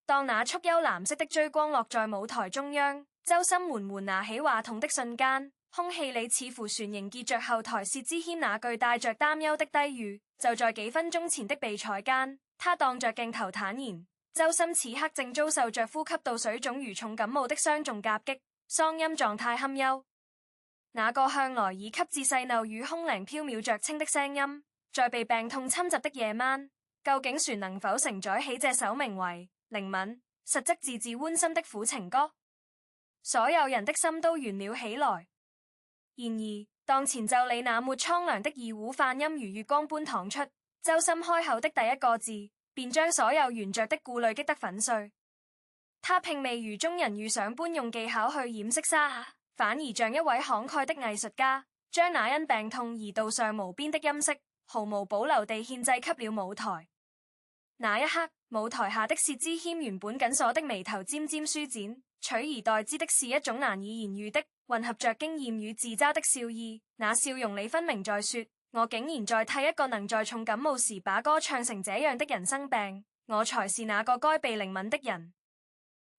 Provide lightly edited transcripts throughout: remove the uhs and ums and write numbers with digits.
當那束幽藍色的追光落在舞台中央，周深緩緩拿起話筒的瞬間，空氣裡似乎旋凝結着後台薛之謙那句帶着擔憂的低語。就在幾分鐘前的比賽間，他當着鏡頭坦言，周深此刻正遭受着呼吸道水腫如重感冒的傷重夾擊，嗓音狀態堪憂。那個向來以給字細膩與空靈飄渺着稱的聲音，在被病痛侵襲的夜晚，究竟船能否承載起這首名為《靈敏》，實則字字剜心的苦情歌？所有人的心都懸了起來。然而，當前奏裡那抹蒼涼的二胡泛音如月光般淌出，周深開口的第一個字，便將所有懸着的顧慮擊得粉碎。他並未如中人預想般用技巧去掩飾沙啞，反而像一位慷慨的藝術家，將那因病痛而道上無邊的音色，毫無保留地獻祭給了舞台。那一刻，舞台下的薛之謙原本緊鎖的眉頭漸漸舒展，取而代之的是一種難以言喻的混合着驚艷與自嘲的笑意。那笑容裡分明在說，我竟然在替一個能在重感冒時把歌唱成這樣的人生病，我才是那個該被靈敏的人。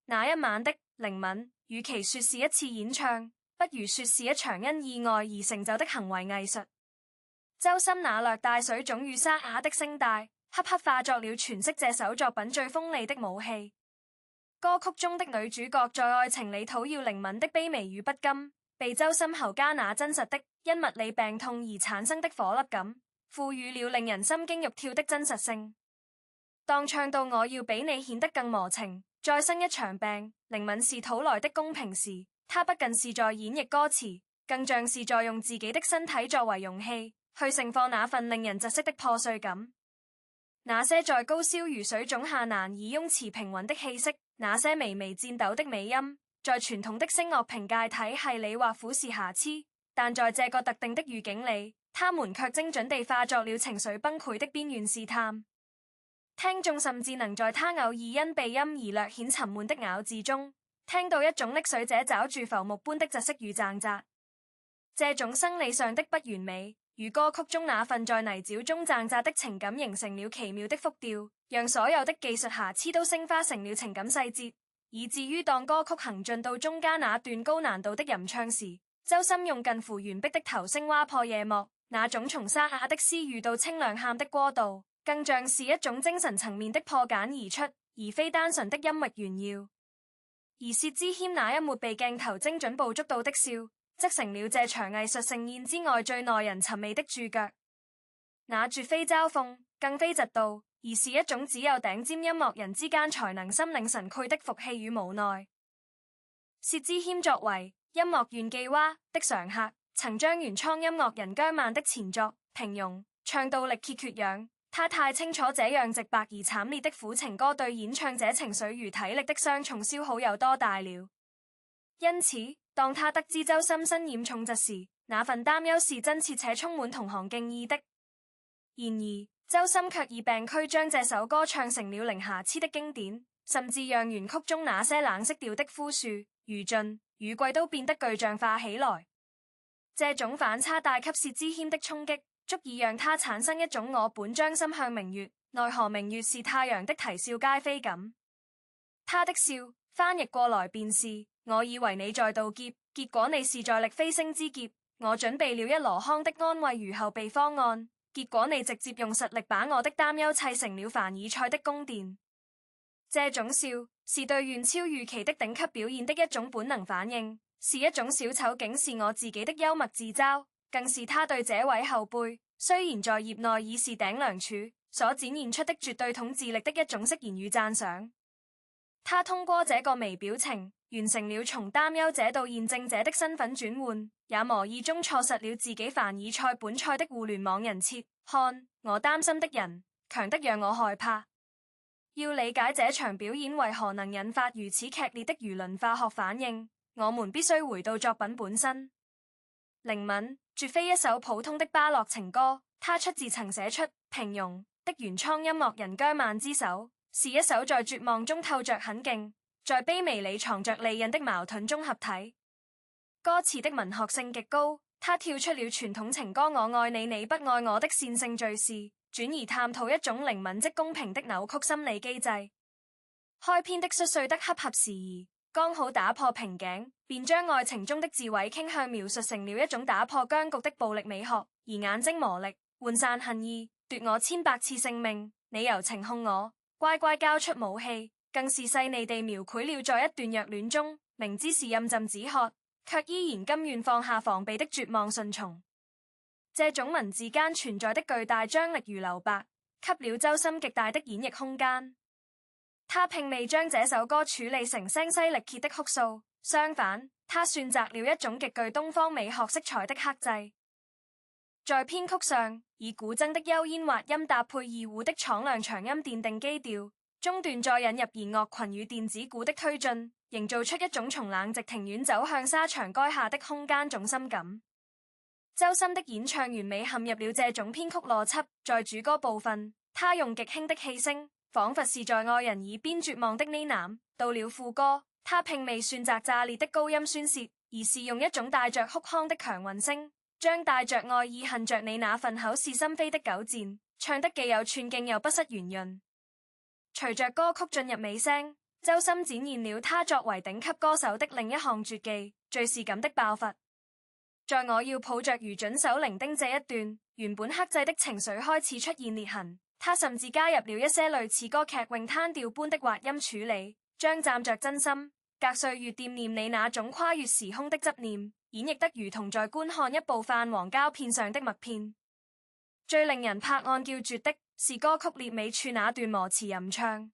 那一晚的靈敏，與其說是一次演唱，不如說是一場因意外而成就的行為藝術。周深那略帶水腫與沙啞的聲帶，恰恰化作了詮釋這首作品最鋒利的武器。歌曲中的女主角在愛情裡討要靈敏的卑微與不甘，被周深喉加那真實的因物理病痛而產生的顆粒感，賦予了令人心驚肉跳的真實性。當唱到我要比你顯得更磨情，再生一場病，靈敏是討來的公平時，他不僅是在演繹歌詞，更像是在用自己的身體作為容器，去盛放那份令人窒息的破碎感。那些在高燒如水腫下難以擁持平穩的氣息，那些微微顫抖的尾音，在傳統的聲樂評價體系裡或苦是瑕疵，但在這個特定的語境裡，他們卻精準地化作了情緒崩潰的邊緣試探。聽眾甚至能在他偶爾因鼻音而略顯沉悶的咬字中，聽到一種溺水者抓住浮木般的窒息與掙扎。這種生理上的不完美，與歌曲中那份在泥沼中掙扎的情感形成了奇妙的複調，讓所有的技術瑕疵都升華成了情感細節，以至於當歌曲行進到中間那段高難度的吟唱時，周深用近乎完璧的頭聲劃破夜幕，那種從沙啞的嘶語到清亮喊的過渡，更像是一種精神層面的破繭而出，而非單純的音域炫耀。而薛之謙那一抹被鏡頭精準捕捉到的笑，則成了這場藝術盛宴之外最耐人尋味的注腳。那絕非嘲諷，更非嫉妒，而是一種只有頂尖音樂人之間才能心領神會的服氣與無奈。薛之謙作為音樂炫技蛙的常客，曾將原創音樂人姜曼的前作《平庸》唱到力竭缺氧。他太清楚這樣直白而慘烈的苦情歌對演唱者情緒與體力的雙重消耗有多大了。因此，當他得知周深身染重疾時，那份擔憂是真切且充滿同行敬意的。然而，周深卻以病軀將這首歌唱成了零瑕疵的經典，甚至讓原曲中那些冷色調的枯樹、餘燼、雨季都變得具象化起來。這種反差帶給薛之謙的衝擊，足以讓他產生一種我本將心向明月，奈何明月是太陽的啼笑皆非感。他的笑翻譯過來便是：我以為你在渡劫，結果你是在力飛星之劫。我準備了一籮筐的安慰如後備方案，結果你直接用實力把我的擔憂砌成了凡爾賽的宮殿。這種笑是對遠超預期的頂級表現的一種本能反應，是一種小丑竟是我自己的幽默自嘲，更是他對這位後輩雖然在業內已是頂梁柱所展現出的絕對統治力的一種釋然與讚賞。他通過這個微表情完成了從擔憂者到驗證者的身份轉換，也無意中錯失了自己凡爾賽本賽的互聯網人設。看，我擔心的人強得讓我害怕。要理解這場表演為何能引發如此劇烈的輿論化學反應，我們必須回到作品本身。靈敏絕非一首普通的巴洛情歌，它出自曾寫出《平庸》的原創音樂人姜曼之手，是一首在絕望中透着狠勁，在卑微裡藏着利刃的矛盾綜合體。歌詞的文學性極高，它跳出了傳統情歌我愛你你不愛我的線性敘事，轉而探討一種靈敏即公平的扭曲心理機制。開篇的摔碎得恰合時宜，剛好打破瓶頸，便將愛情中的自毀傾向描述成了一種打破僵局的暴力美學，而眼睛磨力，渙散恨意，奪我千百次性命，你柔情控我，乖乖交出武器，更是細膩地描繪了在一段虐戀中，明知是飲鴆止渴，卻依然甘願放下防備的絕望順從。這種文字間存在的巨大張力如留白，給了周深極大的演繹空間。他並未將這首歌處理成聲嘶力竭的哭訴，相反，他選擇了一種極具東方美學色彩的克制。在編曲上，以古箏的幽咽滑音搭配二胡的敞亮長音奠定基調，中段再引入弦樂群與電子鼓的推進，營造出一種從冷寂庭院走向沙場垓下的空間重心感。周深的演唱完美陷入了這種編曲邏輯，在主歌部分，他用極輕的氣聲，仿佛是在愛人耳邊絕望的呢喃。到了副歌，他並未選擇炸裂的高音宣洩，而是用一種帶着哭腔的強混聲，將帶着愛意恨着你那份口是心非的糾纏，唱得既有寸勁又不失圓潤。隨着歌曲進入尾聲，周深展現了他作為頂級歌手的另一項絕技——敘事感的爆發。在我要抱着如準手伶仃這一段，原本克制的情緒開始出現裂痕，他甚至加入了一些類似歌劇詠嘆調般的滑音處理，將站着真心隔歲月惦念你那種跨越時空的執念，演繹得如同在觀看一部泛黃膠片上的默片。最令人拍案叫絕的是歌曲結尾處那段磨詞吟唱，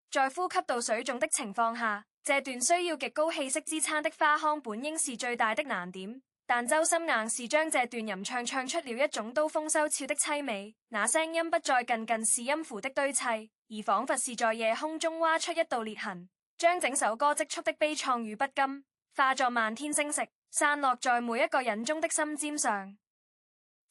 在呼吸道水腫的情況下，這段需要極高氣息支撐的花腔本應是最大的難點。但周深硬是將這段吟唱唱出了一種刀鋒收鞘的淒美，那聲音不再近是音符的堆砌，而仿佛是在夜空中挖出一道裂痕，將整首歌積蓄的悲愴與不甘化作漫天星石，散落在每一個人中的心尖上。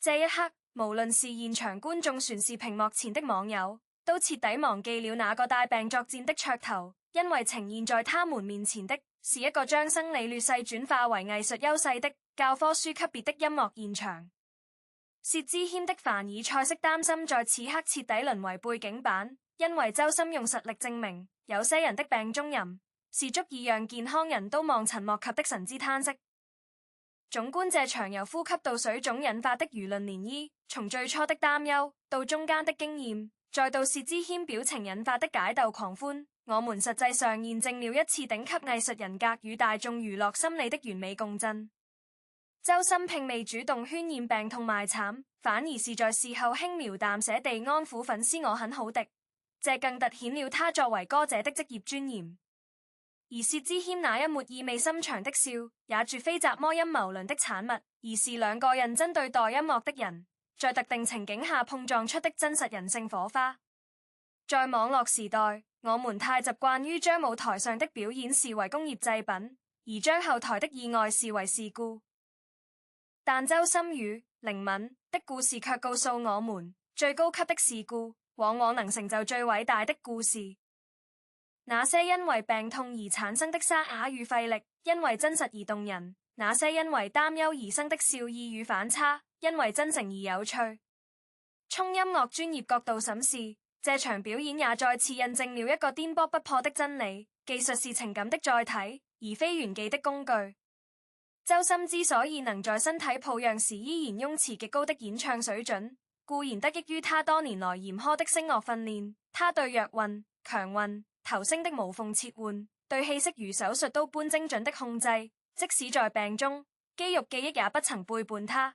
這一刻，無論是現場觀眾還是屏幕前的網友，都徹底忘記了那個帶病作戰的噱頭，因為呈現在他們面前的是一個將生理劣勢轉化為藝術優勢的教科書級別的音樂現場。薛之謙的凡爾賽式擔心在此刻徹底淪為背景板，因為周深用實力證明，有些人的病中吟是足以讓健康人都望塵莫及的神之嘆息。縱觀這場由呼吸道水腫引發的輿論漣漪，從最初的擔憂到中間的驚艷，再到薛之謙表情引發的解鬥狂歡，我們實際上驗證了一次頂級藝術人格與大眾娛樂心理的完美共振。周深並未主動渲染病痛賣慘，反而是在事後輕描淡寫地安撫粉絲我很好的，這更凸顯了他作為歌者的職業尊嚴。而薛之謙那一抹意味深長的笑，也絕非雜魔陰謀論的產物，而是兩個認真對待音樂的人在特定情景下碰撞出的真實人性火花。在網絡時代，我們太習慣於將舞台上的表演視為工業製品，而將後台的意外視為事故。但周深與靈敏的故事卻告訴我們，最高級的事故往往能成就最偉大的故事。那些因為病痛而產生的沙啞與費力，因為真實而動人；那些因為擔憂而生的笑意與反差，因為真誠而有趣。從音樂專業角度審視，這場表演也再次印證了一個顛撲不破的真理：技術是情感的載體，而非炫技的工具。周深之所以能在身體抱恙時依然擁持極高的演唱水準，固然得益於他多年來嚴苛的聲樂訓練。他對弱韻、強韻、頭聲的無縫切換，對氣息如手術刀般精準的控制，即使在病中，肌肉記憶也不曾背叛他。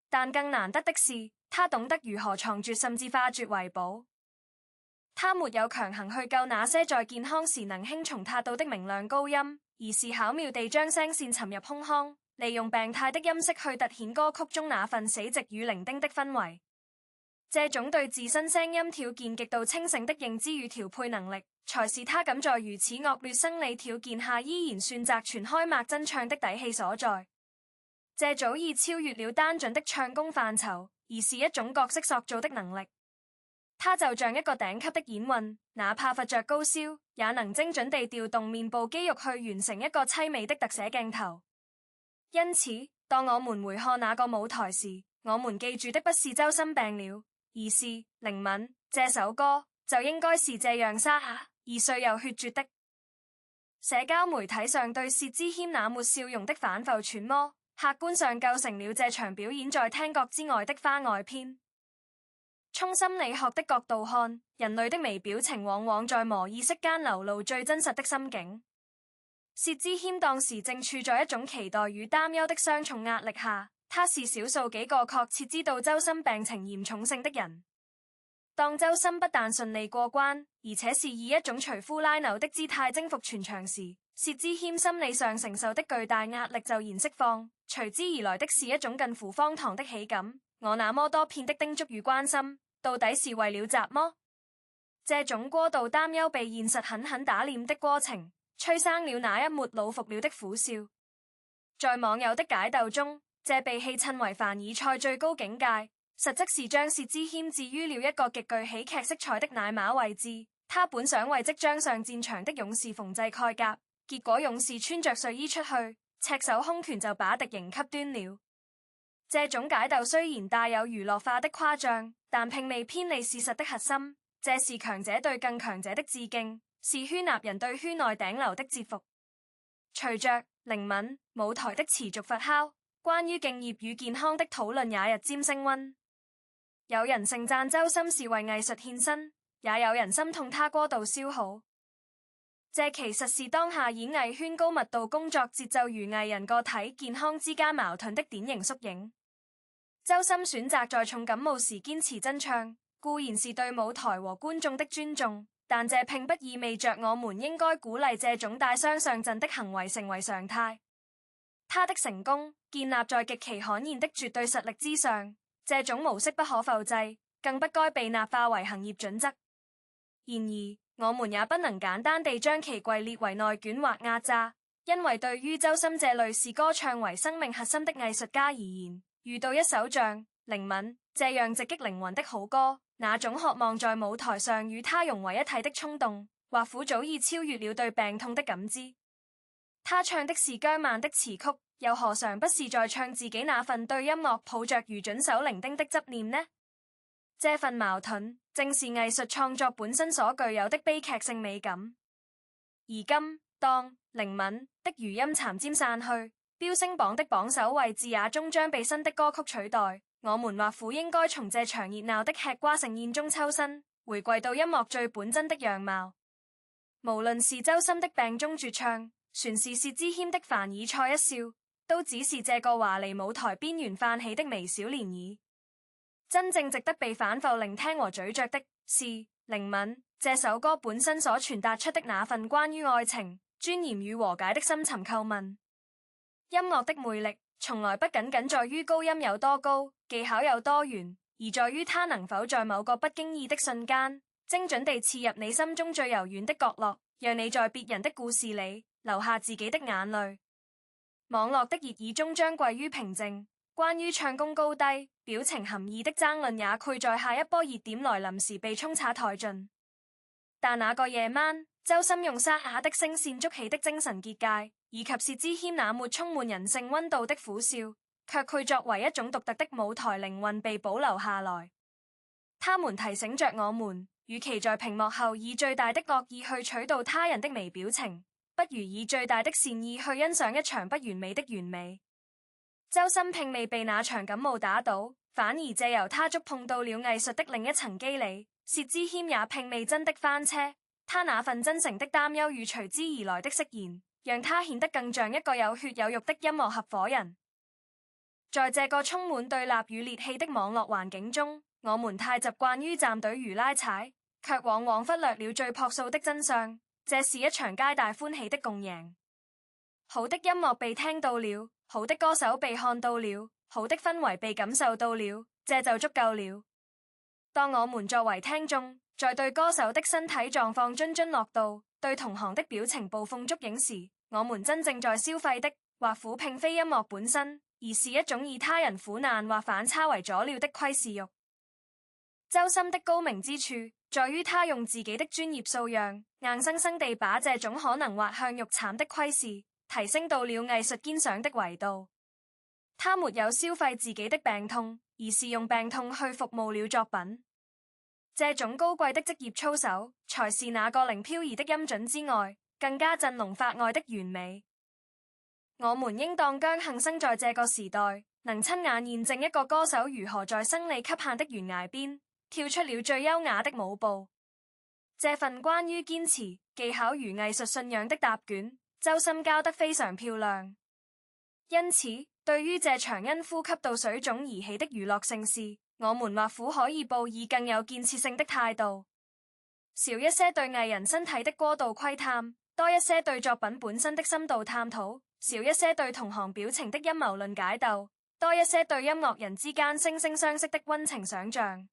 但更難得的是，他懂得如何藏拙甚至化拙為寶。他沒有強行去救那些在健康時能輕鬆達到的明亮高音，而是巧妙地將聲線沉入胸腔，利用病態的音色去凸顯歌曲中那份死寂與伶仃的氛圍。這種對自身聲音條件極度清醒的認知與調配能力，才是他敢在如此惡劣生理條件下依然選擇全開麥真唱的底氣所在。這早已超越了單純的唱功範疇，而是一種角色塑造的能力。他就像一個頂級的演員，哪怕罰着高燒，也能精準地調動面部肌肉去完成一個淒美的特寫鏡頭。因此，當我們回看那個舞台時，我們記住的不是周深病了，而是靈敏。這首歌就應該是這樣沙啞而遂又血絕的。社交媒體上對薛之謙那抹笑容的反覆揣摩，客觀上構成了這場表演在聽覺之外的番外篇。從心理學的角度看，人類的微表情往往在無意識間流露最真實的心境。薛之謙當時正處在一種期待與擔憂的雙重壓力下，他是少數幾個確切知道周深病情嚴重性的人。當周深不但順利過關，而且是以一種隨夫拉扭的姿態征服全場時，薛之謙心理上承受的巨大壓力就然釋放，隨之而來的是一種近乎荒唐的喜感。我那麼多遍的叮囑與關心，到底是為了什麼？這種過度擔憂被現實狠狠打臉的過程，催生了那一抹老服了的苦笑。在網友的解鬥中，這被戲稱為凡爾賽最高境界，實則是將薛之謙置於了一個極具喜劇色彩的奶媽位置。他本想為即將上戰場的勇士縫製鎧甲，結果勇士穿着睡衣出去，赤手空拳就把敵營給端了。這種解鬥雖然帶有娛樂化的誇張，但並未偏離事實的核心。這是強者對更強者的致敬，是圈內人對圈內頂流的折服。隨着靈敏舞台的持續發酵，關於敬業與健康的討論也日漸升溫。有人盛讚周深是為藝術獻身，也有人心痛他過度消耗。這其實是當下演藝圈高密度工作節奏與藝人個體健康之間矛盾的典型縮影。周深選擇在重感冒時堅持真唱，固然是對舞台和觀眾的尊重，但這並不意味着我們應該鼓勵這種帶傷上陣的行為成為常態。他的成功建立在極其罕見的絕對實力之上，這種模式不可複製，更不該被納化為行業準則。然而，我們也不能簡單地將其歸列為內卷或壓榨，因為對於周深這類視歌唱為生命核心的藝術家而言，遇到一首像靈敏這樣直擊靈魂的好歌，那種渴望在舞台上與他融為一體的衝動，或許早已超越了對病痛的感知。他唱的是姜曼的詞曲，又何嘗不是在唱自己那份對音樂抱着如準守伶仃的執念呢？這份矛盾正是藝術創作本身所具有的悲劇性美感。而今當靈敏的餘音漸漸散去，飆升榜的榜首位置也終將被新的歌曲取代，我們或許應該從這場熱鬧的吃瓜盛宴中抽身，回歸到音樂最本真的樣貌。無論是周深的病中絕唱，全是薛之謙的凡爾賽一笑，都只是這個華麗舞台邊緣泛起的微小漣漪。真正值得被反覆聆聽和咀嚼的是靈敏這首歌本身所傳達出的那份關於愛情、尊嚴與和解的深沉叩問。音樂的魅力從來不僅僅在於高音有多高、技巧有多圓，而在於它能否在某個不經意的瞬間，精準地刺入你心中最柔軟的角落，讓你在別人的故事裡留下自己的眼淚。網絡的熱議終將歸於平靜，關於唱功高低、表情含義的爭論也攰在下一波熱點來臨時被沖刷殆盡。但那個夜晚，周深用沙啞的聲線築起的精神結界，以及薛之謙那抹充滿人性溫度的苦笑，卻佢作為一種獨特的舞台靈魂被保留下來。他們提醒着我們，與其在屏幕後以最大的惡意去取道他人的微表情，不如以最大的善意去欣賞一場不完美的完美。周深並未被那場感冒打倒，反而借由他觸碰到了藝術的另一層機理。薛之謙也並未真的翻車，他那份真誠的擔憂與隨之而來的釋然，讓他顯得更像一個有血有肉的音樂合夥人。在這個充滿對立與戾氣的網絡環境中，我們太習慣於站隊如拉踩，卻往往忽略了最樸素的真相。這是一場皆大歡喜的共贏。好的音樂被聽到了，好的歌手被看到了，好的氛圍被感受到了，這就足夠了。當我們作為聽眾，在對歌手的身體狀況津津樂道，對同行的表情捕風捉影時，我們真正在消費的，或許並非音樂本身，而是一種以他人苦難或反差為佐料的窺視慾。周深的高明之處，在於他用自己的專業素養，硬生生地把這種可能滑向肉慘的窺視，提升到了藝術鑑賞的維度。他沒有消費自己的病痛，而是用病痛去服務了作品。這種高貴的職業操守，才是那個零漂移的音準之外，更加振聾發外的完美。我們應當姜幸生在這個時代，能親眼驗證一個歌手如何在生理級限的懸崖邊跳出了最優雅的舞步。這份關於堅持、技巧與藝術信仰的答卷，周深交得非常漂亮。因此，對於這場因呼吸道水腫而起的娛樂盛事，我們或許可以抱以更有建設性的態度，少一些對藝人身體的過度窺探，多一些對作品本身的深度探討；少一些對同行表情的陰謀論解鬥，多一些對音樂人之間惺惺相惜的溫情想象。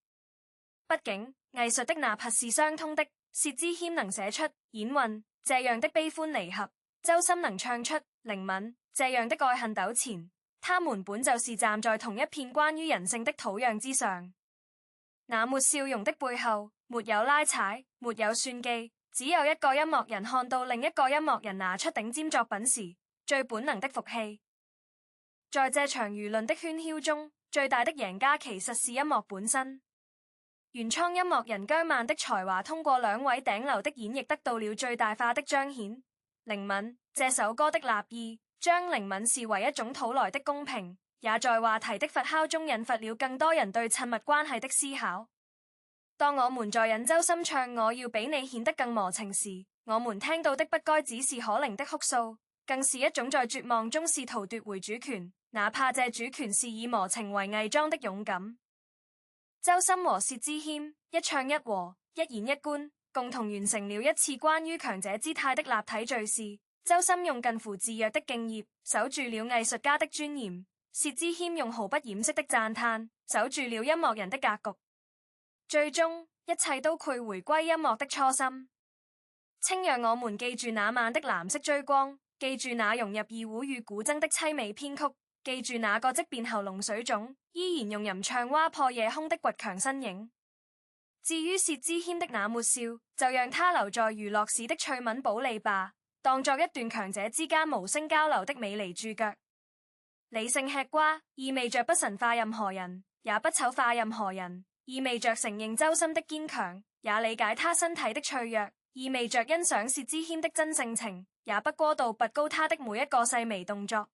畢竟，藝術的哪怕是相通的，薛之謙能寫出演韻這樣的悲歡離合，周深能唱出靈敏這樣的愛恨糾纏。他們本就是站在同一片關於人性的土壤之上。那抹笑容的背後，沒有拉踩，沒有算計，只有一個音樂人看到另一個音樂人拿出頂尖作品時，最本能的服氣。在這場輿論的喧囂中，最大的贏家其實是音樂本身。原創音樂人姜曼的才華通過兩位頂流的演繹得到了最大化的彰顯。靈敏這首歌的立意，將靈敏視為一種討來的公平，也在話題的發酵中引發了更多人對親密關係的思考。當我們在引周深唱我要比你顯得更磨情時，我們聽到的不該只是可憐的哭訴，更是一種在絕望中試圖奪回主權，哪怕這主權是以磨情為偽裝的勇敢。周深和薛之謙一唱一和，一言一觀，共同完成了一次關於強者姿態的立體敘事。周深用近乎自虐的敬業守住了藝術家的尊嚴，薛之謙用毫不掩飾的讚嘆守住了音樂人的格局。最終，一切都會回歸音樂的初心。請讓我們記住那晚的藍色追光，記住那融入二胡與古箏的淒美編曲，記住那個即便喉嚨水腫依然用吟唱挖破夜空的倔強身影。至於薛之謙的那抹笑，就讓他留在娛樂史的趣聞寶利吧，當作一段強者之間無聲交流的美麗注腳。理性吃瓜，意味着不神化任何人，也不醜化任何人，意味着承認周深的堅強，也理解他身體的脆弱，意味着欣賞薛之謙的真性情，也不過度拔高他的每一個細微動作。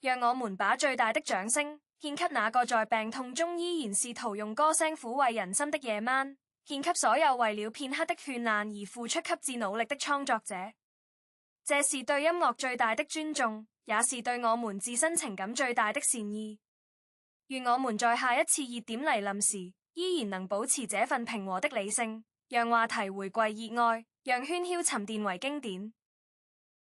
讓我們把最大的掌聲獻給那個在病痛中依然試圖用歌聲撫慰人心的夜晚，獻給所有為了片刻的絢爛而付出極致努力的創作者。這是對音樂最大的尊重，也是對我們自身情感最大的善意。願我們在下一次熱點來臨時，依然能保持這份平和的理性，讓話題回歸熱愛，讓喧囂沉澱為經典。